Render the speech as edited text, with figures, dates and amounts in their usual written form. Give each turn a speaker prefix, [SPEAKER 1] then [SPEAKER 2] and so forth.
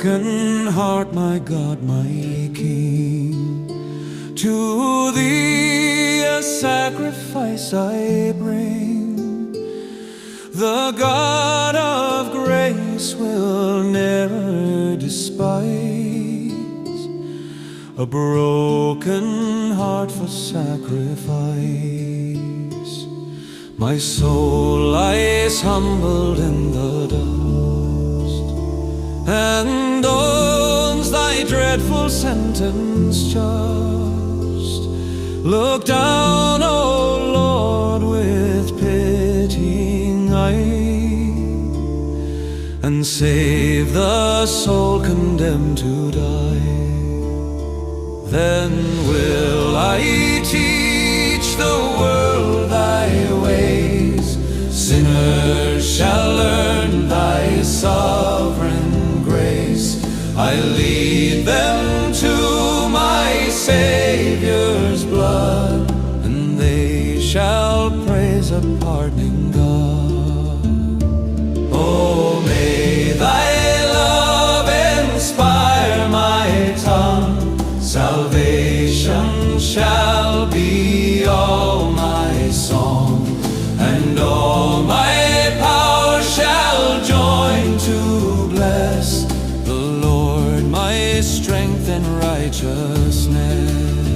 [SPEAKER 1] broken heart, my God, my King. To Thee a sacrifice I bring. The God of grace will never despise a broken heart for sacrifice. My soul lies humbled in the dust and owns Thy dreadful sentence just. Look down, O Lord, with pitying eye, and save the soul condemned to die. Then will I teach the world Thy ways. Sinners shall learn Thy sovereign grace. I lead them to my Savior's blood, and they shall praise a pardoning God. Oh, may Thy love inspire my tongue. Salvation shall be all my song, and all my power shall join to bless the Lord, my strength and righteousness.